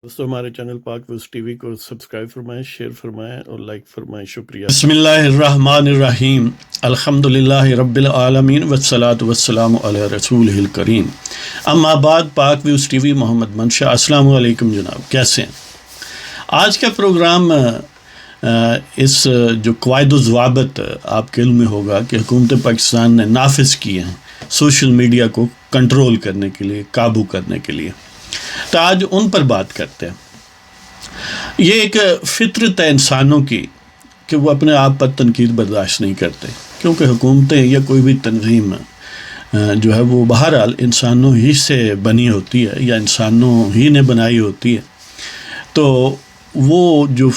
دوستوں ہمارے چینل پاک ویوز ٹی وی کو سبسکرائب فرمائیں، شیئر فرمائیں اور لائک فرمائیں، شکریہ۔ بسم اللہ الرحمن الرحیم، الحمدللہ رب العالمین والصلاة والسلام علی رسولہ الکریم، اما بعد۔ پاک ویوز ٹی وی، محمد منشا، السلام علیکم جناب، کیسے ہیں؟ آج کا پروگرام اس جو قواعد و ضوابط آپ کے علم میں ہوگا کہ حکومت پاکستان نے نافذ کیے ہیں سوشل میڈیا کو کنٹرول کرنے کے لیے، قابو کرنے کے لیے، تو آج ان پر بات کرتے ہیں۔ یہ ایک فطرت ہے انسانوں کی کہ وہ اپنے آپ پر تنقید برداشت نہیں کرتے، کیونکہ حکومتیں یا کوئی بھی تنظیم جو ہے وہ بہرحال انسانوں ہی سے بنی ہوتی ہے یا انسانوں ہی نے بنائی ہوتی ہے، تو وہ جو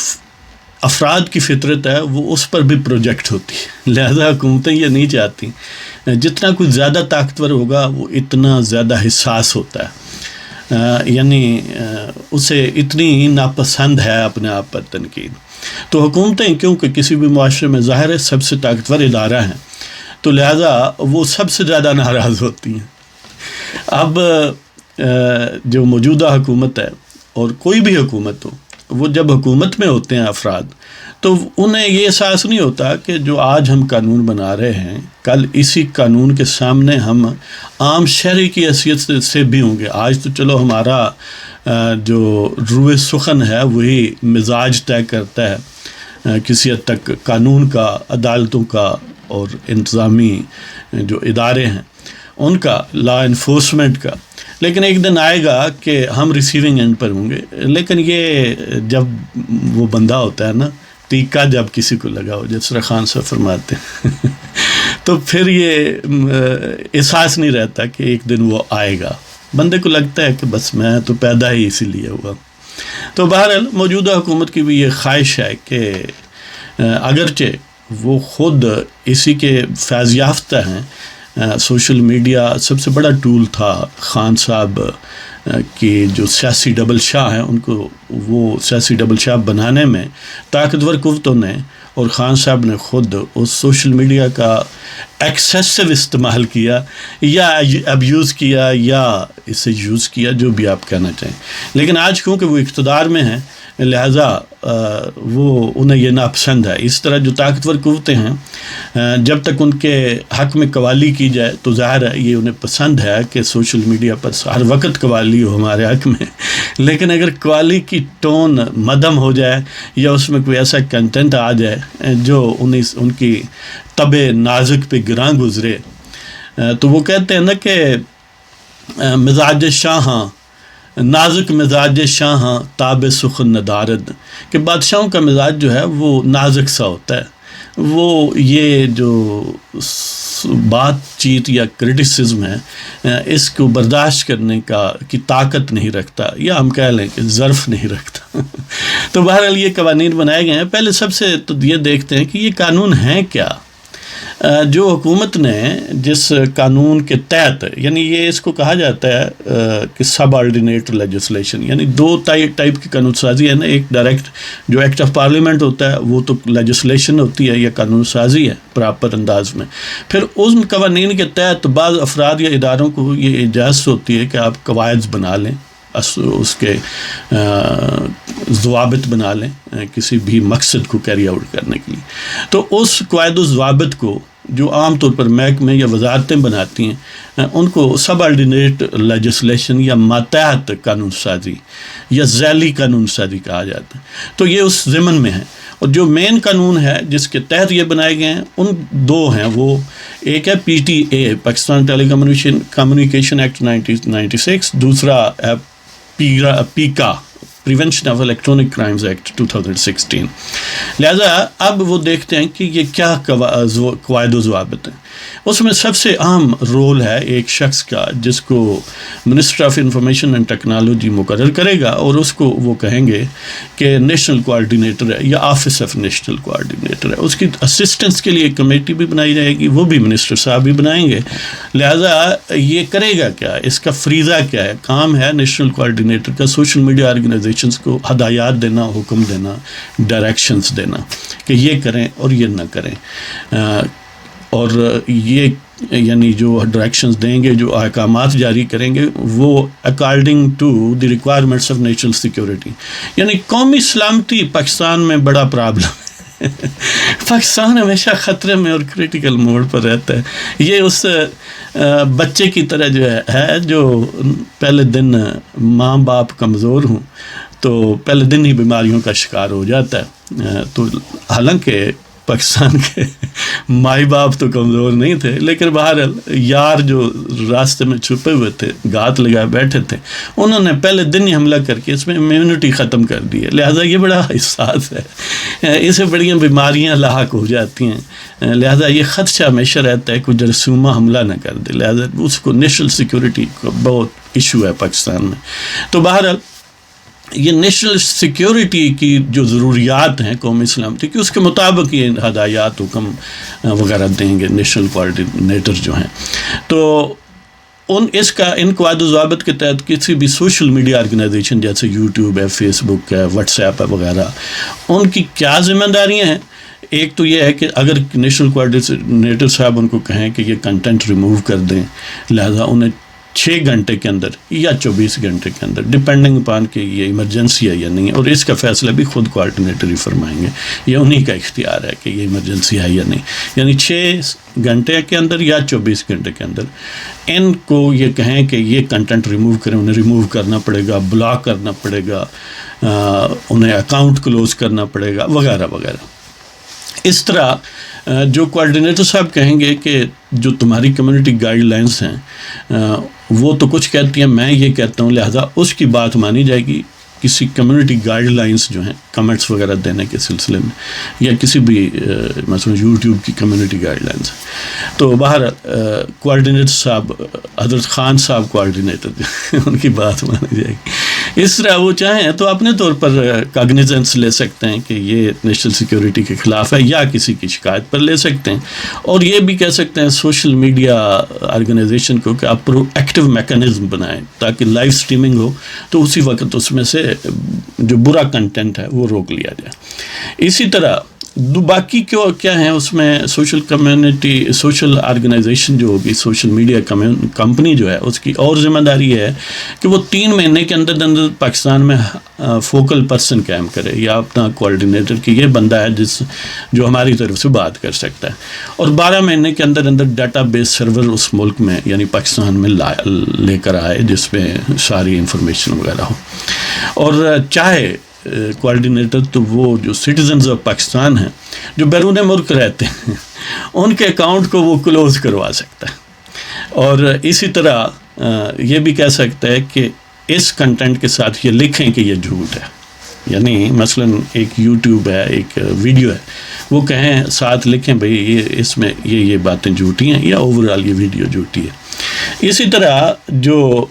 افراد کی فطرت ہے وہ اس پر بھی پروجیکٹ ہوتی ہے، لہذا حکومتیں یہ نہیں چاہتی جتنا کوئی زیادہ طاقتور ہوگا وہ اتنا زیادہ حساس ہوتا ہے، یعنی اسے اتنی ناپسند ہے اپنے آپ پر تنقید۔ تو حکومتیں کیونکہ کسی بھی معاشرے میں ظاہر ہے سب سے طاقتور ادارہ ہیں، تو لہذا وہ سب سے زیادہ ناراض ہوتی ہیں۔ اب جو موجودہ حکومت ہے اور کوئی بھی حکومت ہو، وہ جب حکومت میں ہوتے ہیں افراد، تو انہیں یہ احساس نہیں ہوتا کہ جو آج ہم قانون بنا رہے ہیں کل اسی قانون کے سامنے ہم عام شہری کی حیثیت سے بھی ہوں گے۔ آج تو چلو ہمارا جو روح سخن ہے وہی مزاج طے کرتا ہے کسی حد تک قانون کا، عدالتوں کا اور انتظامی جو ادارے ہیں ان کا، لا انفورسمنٹ کا، لیکن ایک دن آئے گا کہ ہم ریسیونگ اینڈ پر ہوں گے۔ لیکن یہ جب وہ بندہ ہوتا ہے نا، ٹیکہ جب کسی کو لگا ہو، جس طرح خان صاحب فرماتے ہیں تو پھر یہ احساس نہیں رہتا کہ ایک دن وہ آئے گا، بندے کو لگتا ہے کہ بس میں تو پیدا ہی اسی لیے ہوا۔ تو بہرحال موجودہ حکومت کی بھی یہ خواہش ہے کہ اگرچہ وہ خود اسی کے فیض یافتہ ہیں، سوشل میڈیا سب سے بڑا ٹول تھا، خان صاحب کی جو سیاسی ڈبل شاہ ہیں ان کو وہ سیاسی ڈبل شاہ بنانے میں طاقتور قوتوں نے اور خان صاحب نے خود اس سوشل میڈیا کا ایکسیسو استعمال کیا یا ابیوز کیا یا اسے یوز کیا، جو بھی آپ کہنا چاہیں۔ لیکن آج کیونکہ وہ اقتدار میں ہیں لہٰذا وہ انہیں یہ ناپسند ہے۔ اس طرح جو طاقتور قوتیں ہیں جب تک ان کے حق میں قوالی کی جائے تو ظاہر ہے یہ انہیں پسند ہے کہ سوشل میڈیا پر ہر وقت قوالی ہو ہمارے حق میں، لیکن اگر قوالی کی ٹون مدھم ہو جائے یا اس میں کوئی ایسا کنٹینٹ آ جائے جو ان کی طبع نازک پہ گراں گزرے، تو وہ کہتے ہیں نا کہ مزاج شاہاں، نازک مزاج شاہاں تاب سخن ندارد، کہ بادشاہوں کا مزاج جو ہے وہ نازک سا ہوتا ہے، وہ یہ جو بات چیت یا کرٹیسزم ہے اس کو برداشت کرنے کی طاقت نہیں رکھتا، یا ہم کہہ لیں کہ ظرف نہیں رکھتا۔ تو بہرحال یہ قوانین بنائے گئے ہیں۔ پہلے سب سے تو یہ دیکھتے ہیں کہ یہ قانون ہیں کیا۔ جو حکومت نے جس قانون کے تحت، یعنی یہ اس کو کہا جاتا ہے کہ سب آرڈینیٹ لیجسلیشن، یعنی دو ٹائپ کی قانون سازی ہے نا، ایک ڈائریکٹ جو ایکٹ آف پارلیمنٹ ہوتا ہے وہ تو لیجسلیشن ہوتی ہے یا قانون سازی ہے پراپر انداز میں، پھر ان قوانین کے تحت بعض افراد یا اداروں کو یہ اجازت ہوتی ہے کہ آپ قواعد بنا لیں، اس کے ضوابط بنا لیں کسی بھی مقصد کو کیری آؤٹ کرنے کے لیے۔ تو اس قواعد و ضوابط کو جو عام طور پر محکمے یا وزارتیں بناتی ہیں ان کو سب آرڈینیٹ لیجسلیشن یا ماتحت قانون سازی یا ذیلی قانون سازی کہا جاتا ہے۔ تو یہ اس ضمن میں ہے، اور جو مین قانون ہے جس کے تحت یہ بنائے گئے ہیں ان دو ہیں، وہ ایک ہے P T A, Pakistan telecommunication act 1996، دوسرا ہے PECA, prevention of electronic crimes act 2016۔ لہذا اب وہ دیکھتے ہیں کہ یہ کیا قواعد و ضوابط ہیں۔ اس میں سب سے اہم رول ہے ایک شخص کا جس کو minister of information and technology مقرر کرے گا، اور اس کو وہ کہیں گے کہ نیشنل کوآرڈینیٹر ہے یا آفس آف نیشنل کوآرڈینیٹر ہے۔ اس کی اسسٹنس کے لیے ایک کمیٹی بھی بنائی جائے گی، وہ بھی منسٹر صاحب بھی بنائیں گے۔ لہذا یہ کرے گا کیا، اس کا فریضہ کیا ہے؟ کام ہے نیشنل کوآرڈینیٹر کا سوشل میڈیا آرگنائزیشنز کو ہدایات دینا، حکم دینا، ڈائریکشنز دینا کہ یہ کریں اور یہ نہ کریں۔ اور یہ یعنی جو ڈائریکشنز دیں گے، جو احکامات جاری کریں گے، وہ according to the requirements of national security. یعنی قومی سلامتی پاکستان میں بڑا پرابلم ہے. پاکستان ہمیشہ خطرے میں اور کریٹیکل موڈ پر رہتا ہے. یہ اس بچے کی طرح جو ہے جو پہلے دن ماں باپ کمزور ہوں تو پہلے دن ہی بیماریوں کا شکار ہو جاتا ہے. تو حالانکہ پاکستان کے مائی باپ تو کمزور نہیں تھے، لیکن بہرحال یار جو راستے میں چھپے ہوئے تھے، گھات لگائے بیٹھے تھے، انہوں نے پہلے دن ہی حملہ کر کے اس میں امیونٹی ختم کر دی ہے. لہٰذا یہ بڑا حساس ہے، اسے بڑی بیماریاں لاحق ہو جاتی ہیں. لہٰذا یہ خدشہ ہمیشہ رہتا ہے کہ جراثیمہ حملہ نہ کر دے. لہٰذا اس کو نیشنل سیکورٹی کا بہت ایشو ہے پاکستان میں. تو بہرحال یہ نیشنل سیکیورٹی کی جو ضروریات ہیں قومی سلامتی کی، اس کے مطابق یہ ہدایات حکم وغیرہ دیں گے نیشنل کوآرڈینیٹر جو ہیں. تو اس کا ان قواعد و ضوابط کے تحت کسی بھی سوشل میڈیا آرگنائزیشن جیسے یوٹیوب ہے، فیس بک ہے، واٹس ایپ ہے وغیرہ، ان کی کیا ذمہ داریاں ہیں؟ ایک تو یہ ہے کہ اگر نیشنل کوآرڈینیٹر صاحب ان کو کہیں کہ یہ کنٹینٹ ریموو کر دیں، لہذا انہیں 6 گھنٹے کے اندر یا 24 گھنٹے کے اندر، ڈپینڈنگ اپان کہ یہ ایمرجنسی ہے یا نہیں ہے، اور اس کا فیصلہ بھی خود کوآرڈینیٹر ہی فرمائیں گے. یہ انہی کا اختیار ہے کہ یہ ایمرجنسی ہے یا نہیں. یعنی 6 گھنٹے کے اندر یا 24 گھنٹے کے اندر ان کو یہ کہیں کہ یہ کنٹینٹ ریموو کریں، انہیں ریموو کرنا پڑے گا، بلاک کرنا پڑے گا، انہیں اکاؤنٹ کلوز کرنا پڑے گا وغیرہ وغیرہ. اس طرح جو کوآرڈینیٹر صاحب کہیں گے کہ جو تمہاری کمیونٹی گائیڈ لائنس ہیں وہ تو کچھ کہتی ہیں، میں یہ کہتا ہوں، لہذا اس کی بات مانی جائے گی. کسی کمیونٹی گائیڈ لائنس جو ہیں کمنٹس وغیرہ دینے کے سلسلے میں، یا کسی بھی مثلا یوٹیوب کی کمیونٹی گائیڈ لائنس، تو باہر کوآرڈینیٹر صاحب حضرت خان صاحب کوآرڈینیٹر ان کی بات مانی جائے گی. اس طرح وہ چاہیں تو اپنے طور پر کاگنیزنس لے سکتے ہیں کہ یہ نیشنل سیکیورٹی کے خلاف ہے، یا کسی کی شکایت پر لے سکتے ہیں. اور یہ بھی کہہ سکتے ہیں سوشل میڈیا آرگنائزیشن کو کہ آپ پرو ایکٹیو میکانزم بنائیں تاکہ لائیو سٹریمنگ ہو تو اسی وقت اس میں سے جو برا کنٹینٹ ہے وہ روک لیا جائے. اسی طرح باقی کیا ہیں اس میں سوشل کمیونٹی، سوشل آرگنائزیشن جو ہوگی، سوشل میڈیا کمپنی جو ہے، اس کی اور ذمہ داری ہے کہ وہ 3 مہینے کے اندر پاکستان میں فوکل پرسن قائم کرے، یا اپنا کوآرڈینیٹر کہ یہ بندہ ہے جو ہماری طرف سے بات کر سکتا ہے، اور 12 مہینے کے اندر ڈیٹا بیس سرور اس ملک میں یعنی پاکستان میں لے کر آئے جس میں ساری انفارمیشن وغیرہ ہو. اور چاہے کوآرڈینیٹر تو وہ جو سٹیزنز آف پاکستان ہیں جو بیرون ملک رہتے ہیں ان کے اکاؤنٹ کو وہ کلوز کروا سکتا ہے. اور اسی طرح یہ بھی کہہ سکتا ہے کہ اس کنٹینٹ کے ساتھ یہ لکھیں کہ یہ جھوٹ ہے. یعنی مثلا ایک یوٹیوب ہے، ایک ویڈیو ہے، وہ کہیں ساتھ لکھیں بھئی یہ اس میں یہ باتیں جھوٹی ہیں، یا اوورآل یہ ویڈیو جھوٹی ہے. اسی طرح جو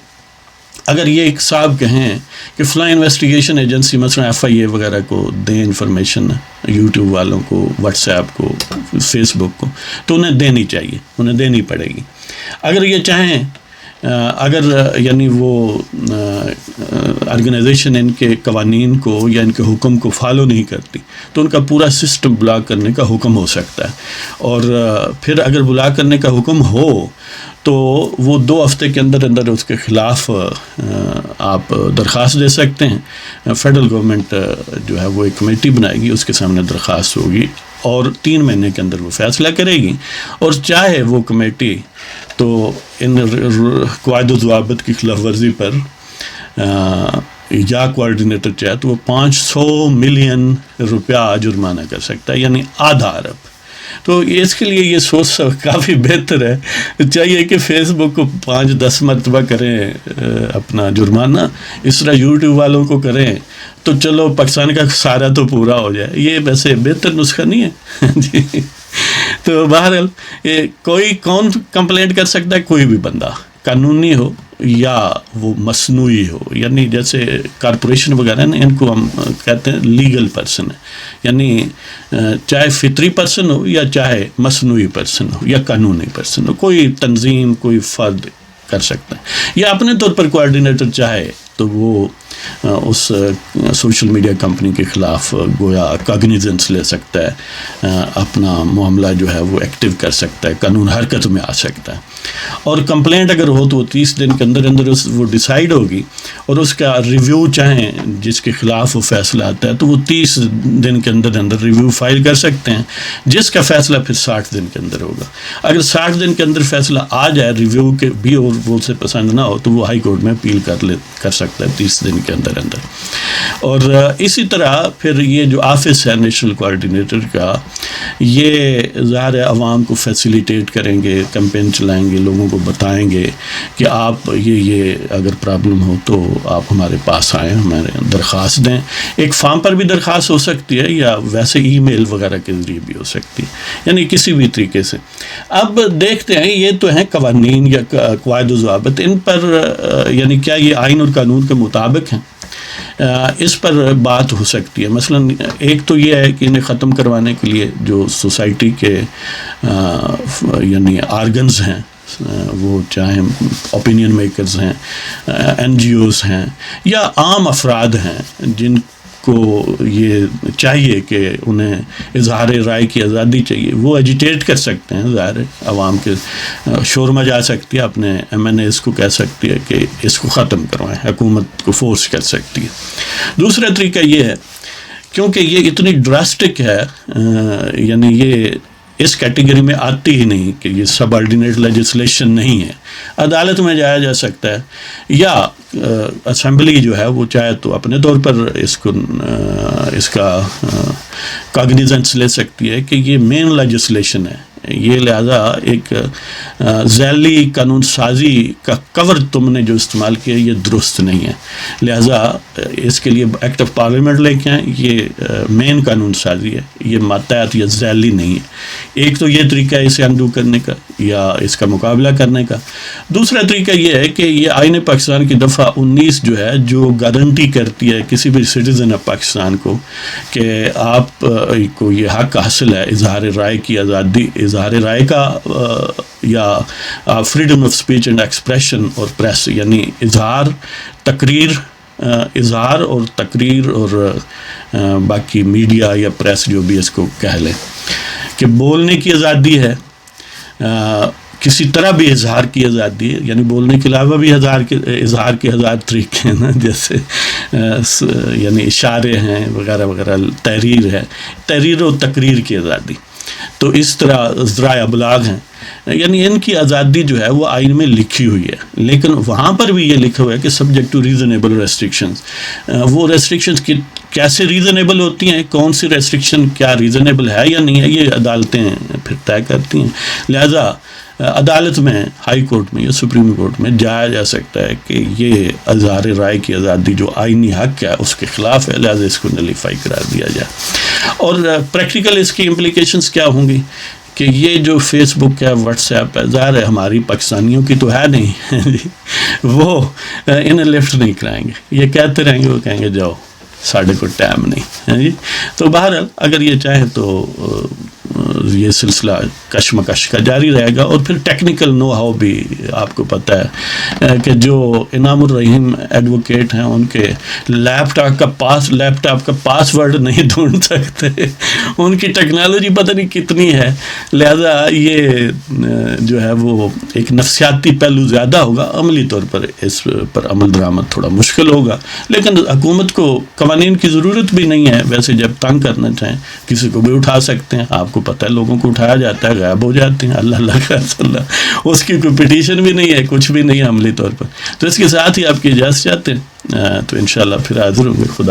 اگر یہ ایک صاحب کہیں کہ فلاں انویسٹیگیشن ایجنسی مثلا FIA وغیرہ کو دیں انفارمیشن یوٹیوب والوں کو، واٹس ایپ کو، فیس بک کو، تو انہیں دینی چاہیے، انہیں دینی پڑے گی. اگر یہ چاہیں، اگر یعنی وہ آرگنائزیشن ان کے قوانین کو یا ان کے حکم کو فالو نہیں کرتی تو ان کا پورا سسٹم بلاک کرنے کا حکم ہو سکتا ہے. اور پھر اگر بلاک کرنے کا حکم ہو تو وہ 2 ہفتے کے اندر اس کے خلاف آپ درخواست دے سکتے ہیں. فیڈرل گورنمنٹ جو ہے وہ ایک کمیٹی بنائے گی، اس کے سامنے درخواست ہوگی اور 3 مہینے کے اندر وہ فیصلہ کرے گی. اور چاہے وہ کمیٹی تو ان قواعد و ضوابط کی خلاف ورزی پر یا کوآرڈینیٹر چاہے تو وہ 500 ملین روپیہ جرمانہ کر سکتا ہے، یعنی آدھا ارب. تو اس کے لیے یہ سوچ کافی بہتر ہے. چاہیے کہ فیس بک کو 5-10 مرتبہ کریں اپنا جرمانہ، اس طرح یوٹیوب والوں کو کریں تو چلو پاکستان کا سارا تو پورا ہو جائے. یہ ویسے بہتر نسخہ نہیں ہے جی. تو بہرحال کوئی کون کمپلینٹ کر سکتا ہے؟ کوئی بھی بندہ، قانونی ہو یا وہ مصنوعی ہو. یعنی جیسے کارپوریشن وغیرہ نا، ان کو ہم کہتے ہیں لیگل پرسن ہے، یعنی چاہے فطری پرسن ہو یا چاہے مصنوعی پرسن ہو یا قانونی پرسن ہو، کوئی تنظیم، کوئی فرد کر سکتا ہے. یا اپنے طور پر کوآرڈینیٹر چاہے تو وہ اس سوشل میڈیا کمپنی کے خلاف گویا کاگنیزنس لے سکتا ہے، اپنا معاملہ جو ہے وہ ایکٹیو کر سکتا ہے، قانون حرکت میں آ سکتا ہے. اور کمپلینٹ اگر ہو تو وہ 30 دن کے اندر اندر وہ ڈیسائیڈ ہوگی، اور اس کا ریویو چاہیں جس کے خلاف وہ فیصلہ آتا ہے تو وہ 30 دن کے اندر اندر ریویو فائل کر سکتے ہیں، جس کا فیصلہ پھر 60 دن کے اندر ہوگا. اگر 60 دن کے اندر فیصلہ آ جائے ریویو کے بھی اور وہ سے پسند نہ ہو تو وہ ہائی کورٹ میں اپیل کر سکتا ہے 30 دن کے اندر اندر. اور اسی طرح پھر یہ جو آفس ہے نیشنل کوآرڈینیٹر کا، یہ ظاہر ہے عوام کو فیسیلیٹیٹ کریں گے، کیمپین چلائیں گے، لوگوں کو بتائیں گے کہ آپ یہ اگر پرابلم ہو تو آپ ہمارے پاس آئیں، ہمارے درخواست دیں. ایک فارم پر بھی درخواست ہو سکتی ہے یا ویسے ای میل وغیرہ کے ذریعے بھی ہو سکتی ہے، یعنی کسی بھی طریقے سے. اب دیکھتے ہیں، یہ تو ہیں قوانین یا قواعد و ضوابط، ان پر یعنی کیا یہ آئین اور قانون کے مطابق ہیں، اس پر بات ہو سکتی ہے. مثلا ایک تو یہ ہے کہ انہیں ختم کروانے کے لیے جو سوسائٹی کے یعنی آرگنز ہیں، وہ چاہے اوپینین میکرز ہیں، این جی اوز ہیں یا عام افراد ہیں جن کو یہ چاہیے کہ انہیں اظہار رائے کی آزادی چاہیے، وہ ایجیٹیٹ کر سکتے ہیں. ظاہر ہے عوام کے شور مچا سکتی ہے، اپنے ایم این ایز کو کہہ سکتی ہے کہ اس کو ختم کروائیں، حکومت کو فورس کر سکتی ہے. دوسرا طریقہ یہ ہے، کیونکہ یہ اتنی ڈراسٹک ہے، یعنی یہ اس کیٹیگری میں آتی ہی نہیں کہ یہ سب آرڈینیٹ لیجسلیشن نہیں ہے، عدالت میں جایا جا سکتا ہے، یا اسمبلی جو ہے وہ چاہے تو اپنے طور پر اس کا کاگنیزنس لے سکتی ہے کہ یہ مین لیجسلیشن ہے. یہ لہذا ایک ذیلی قانون سازی کا کور تم نے جو استعمال کیا یہ درست نہیں ہے، لہذا اس کے لیے ایکٹ آف پارلیمنٹ لے کے آئیں. یہ مین قانون سازی ہے، یہ ماتحت یا ذیلی نہیں ہے. ایک تو یہ طریقہ ہے اسے اندو کرنے کا یا اس کا مقابلہ کرنے کا. دوسرا طریقہ یہ ہے کہ یہ آئین پاکستان کی دفعہ 19 جو ہے، جو گارنٹی کرتی ہے کسی بھی سٹیزن آف پاکستان کو کہ آپ کو یہ حق حاصل ہے اظہار رائے کی آزادی، اظہار رائے کا یا freedom of speech and expression اور پریس، یعنی اظہار اور تقریر اور باقی میڈیا یا پریس جو بھی اس کو کہہ لیں، کہ بولنے کی آزادی ہے، کسی طرح بھی اظہار کی آزادی ہے، یعنی بولنے کے علاوہ بھی اظہار کے ہزار طریقے ہیں نا، جیسے یعنی اشارے ہیں وغیرہ وغیرہ، تحریر و تقریر کی آزادی. تو اس طرح ذرائع ابلاغ ہیں، یعنی ان کی آزادی جو ہے وہ آئین میں لکھی ہوئی ہے، لیکن وہاں پر بھی یہ لکھا ہوا ہے کہ سبجیکٹ ٹو ریزنیبل ریسٹرکشنز. وہ ریسٹرکشنز کی کیسے ریزنیبل ہوتی ہیں، کون سی ریسٹرکشن کیا ریزنیبل ہے یا نہیں ہے، یہ عدالتیں پھر طے کرتی ہیں. لہذا عدالت میں، ہائی کورٹ میں یا سپریم کورٹ میں جایا جا سکتا ہے کہ یہ اظہار رائے کی آزادی جو آئینی حق ہے اس کے خلاف ہے، لہذا اس کو نلیفائی قرار دیا جائے. اور پریکٹیکل اس کی امپلیکیشنز کیا ہوں گی کہ یہ جو فیس بک ہے، واٹس ایپ ہے، ظاہر ہے ہماری پاکستانیوں کی تو ہے نہیں، وہ انہیں لفٹ نہیں کرائیں گے، یہ کہتے رہیں گے، وہ کہیں گے جاؤ ساڑھے کو ٹائم نہیں. تو بہرحال اگر یہ چاہیں تو یہ سلسلہ کشمکش کا جاری رہے گا. اور پھر ٹیکنیکل نو ہاؤ بھی آپ کو پتہ ہے کہ جو انعام الرحیم ایڈوکیٹ ہیں ان کے لیپ ٹاپ کا پاس ورڈ نہیں ڈھونڈ سکتے، ان کی ٹیکنالوجی پتہ نہیں کتنی ہے، لہذا یہ جو ہے وہ ایک نفسیاتی پہلو زیادہ ہوگا، عملی طور پر اس پر عمل درآمد تھوڑا مشکل ہوگا. لیکن حکومت کو قوانین کی ضرورت بھی نہیں ہے، ویسے جب تنگ کرنا چاہیں کسی کو بھی اٹھا سکتے ہیں. آپ کو پتہ ہے لوگوں کو اٹھایا جاتا ہے، غائب ہو جاتے ہیں، اللہ کا اللہ، اس کی کوئی پٹیشن بھی نہیں ہے، کچھ بھی نہیں ہے عملی طور پر. تو اس کے ساتھ ہی آپ کی اجازت چاہتے ہیں، تو انشاءاللہ پھر حاضر ہوں گے. خدا